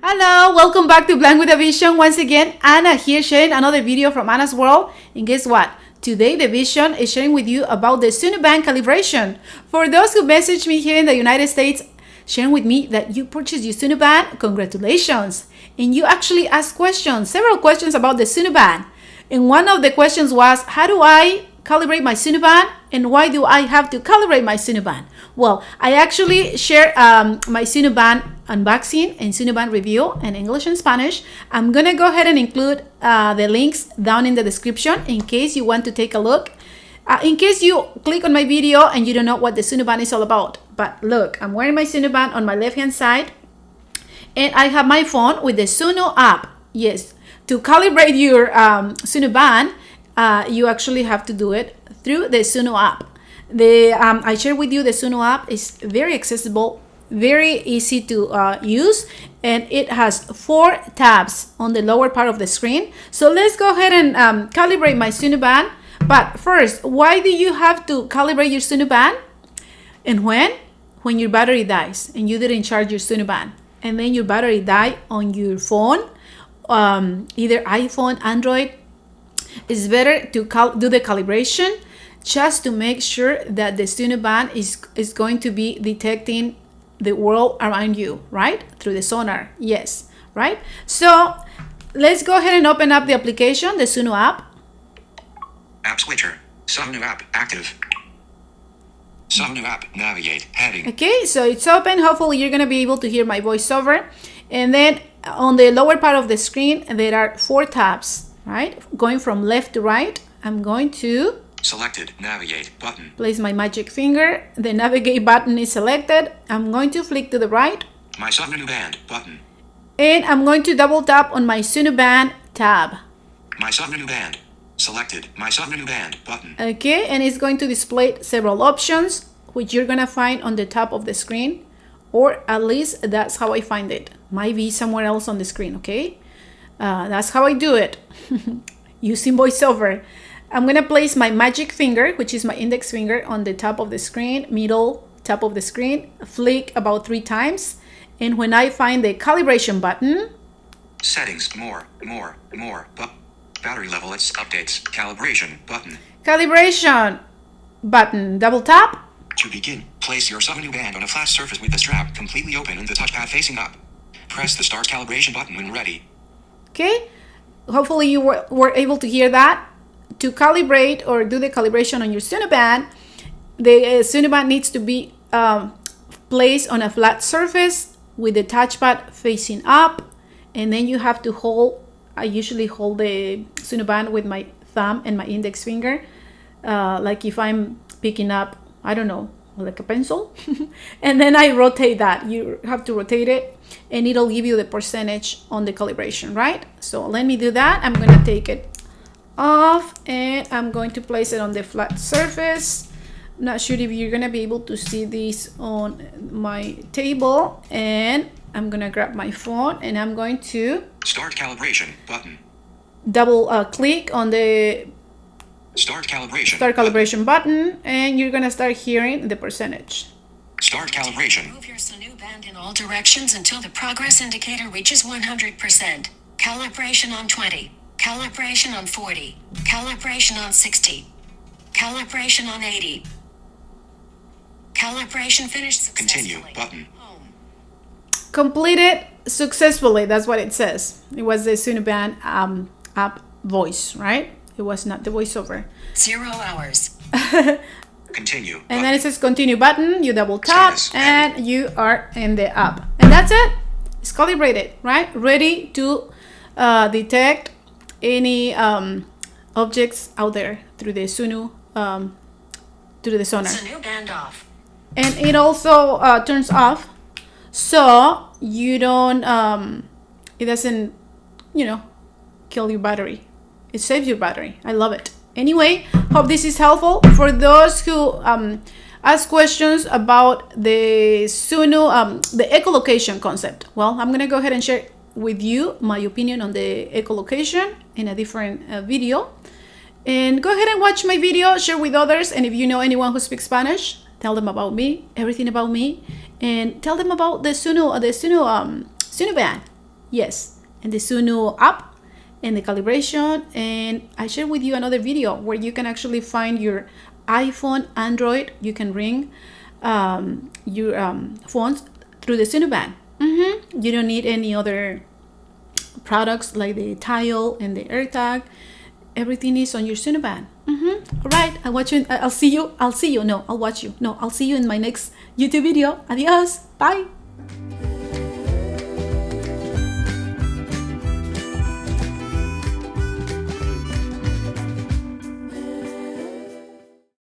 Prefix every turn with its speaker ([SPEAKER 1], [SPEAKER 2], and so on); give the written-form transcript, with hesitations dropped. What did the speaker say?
[SPEAKER 1] Hello, welcome back to Blank with a Vision. Once again, Anna here sharing another video from Anna's World. And guess what? Today, the Vision is sharing with you about the Sunu Bane calibration. For those who messaged me here in the United States, sharing with me that you purchased your Sunu Bane, congratulations. And you actually asked questions, several questions about the Sunu Bane. And one of the questions was, how do I calibrate my Sunu Bane? And why do I have to calibrate my Sunu Bane? Well, I actually share my Sunu Bane unboxing and Sunu Bane review in English and Spanish. I'm gonna go ahead and include the links down in the description in case you want to take a look. In case you click on my video and you don't know what the Sunu Bane is all about. But look, I'm wearing my Sunu Bane on my left hand side and I have my phone with the Sunu app. Yes, to calibrate your Sunu Bane, you actually have to do it through the Sunu app. I share with you the Sunu app is very accessible, very easy to use, and it has 4 tabs on the lower part of the screen. So let's go ahead and calibrate my Sunu Bane. But first, why do you have to calibrate your Sunu Bane? And when your battery dies and you didn't charge your Sunu Bane, and then your battery died on your phone, either iPhone, Android, it's better to do the calibration just to make sure that the Sunu Bane is going to be detecting the world around you, right? Through the sonar, yes, right? So let's go ahead and open up the application, the Sunu app.
[SPEAKER 2] App switcher, Sunu app active. Sunu app navigate heading.
[SPEAKER 1] Okay, so it's open. Hopefully you're gonna be able to hear my voiceover. And then on the lower part of the screen, there are 4 tabs, right? Going from left to right. I'm going to
[SPEAKER 2] selected navigate button.
[SPEAKER 1] Place my magic finger. The navigate button is selected. I'm going to flick to the right.
[SPEAKER 2] My Sunu Bane button.
[SPEAKER 1] And I'm going to double tap on my Sunu Bane tab.
[SPEAKER 2] My Sunu Bane. Selected my Sunu Bane button.
[SPEAKER 1] Okay, and it's going to display several options, which you're gonna find on the top of the screen, or at least that's how I find it. Might be somewhere else on the screen, okay? That's how I do it, using VoiceOver. I'm gonna place my magic finger, which is my index finger, on the top of the screen, middle, top of the screen, flick about 3 times. And when I find the calibration button,
[SPEAKER 2] settings, more, battery level, it's updates, calibration button.
[SPEAKER 1] Calibration button, double tap.
[SPEAKER 2] To begin, place your Sunu Bane on a flat surface with the strap completely open and the touchpad facing up. Press the start calibration button when ready.
[SPEAKER 1] Okay, hopefully you were able to hear that. To calibrate or do the calibration on your Sunu Bane, the Sunu Bane needs to be placed on a flat surface with the touchpad facing up, and then you have to hold. I usually hold the Sunu Bane with my thumb and my index finger, like if I'm picking up, I don't know, like a pencil, and then I rotate that. You have to rotate it, and it'll give you the percentage on the calibration, right? So let me do that. I'm gonna take it off and I'm going to place it on the flat surface. I'm not sure if you're gonna be able to see this on my table, and I'm gonna grab my phone and I'm going to
[SPEAKER 2] start calibration button.
[SPEAKER 1] Double click on the
[SPEAKER 2] start calibration
[SPEAKER 1] button, and you're gonna start hearing the percentage.
[SPEAKER 2] Start calibration.
[SPEAKER 3] Move your Sunu Bane in all directions until the progress indicator reaches 100%. Calibration on 20. Calibration on 40. Calibration on 60. Calibration on 80. Calibration finished successfully.
[SPEAKER 2] Continue button.
[SPEAKER 3] Home.
[SPEAKER 1] Completed successfully. That's what it says. It was the Sunu Bane app voice, right? It was not the voiceover.
[SPEAKER 3] 0 hours.
[SPEAKER 2] Continue.
[SPEAKER 1] And then it says continue button. You double tap and you are in the app. And that's it. It's calibrated, right? Ready to detect any objects out there through the Sunu, through the sonar.
[SPEAKER 3] Sunu Bane off.
[SPEAKER 1] And it also turns off, so you don't, it doesn't, kill your battery. It saves your battery. I love it. Anyway, hope this is helpful for those who ask questions about the Sunu, the echolocation concept. Well, I'm gonna go ahead and share with you my opinion on the echolocation in a different video. And go ahead and watch my video, share with others, and if you know anyone who speaks Spanish, tell them about me, everything about me, and tell them about the Sunu Bane. Yes, and the Sunu app and the calibration. And I shared with you another video where you can actually find your iPhone, Android. You can ring your phones through the Sunu band. You don't need any other products like the tile and the AirTag. Everything is on your Sunu band. All right, I'll watch you. I'll see you. No, I'll watch you. No, I'll see you in my next YouTube video. Adios. Bye.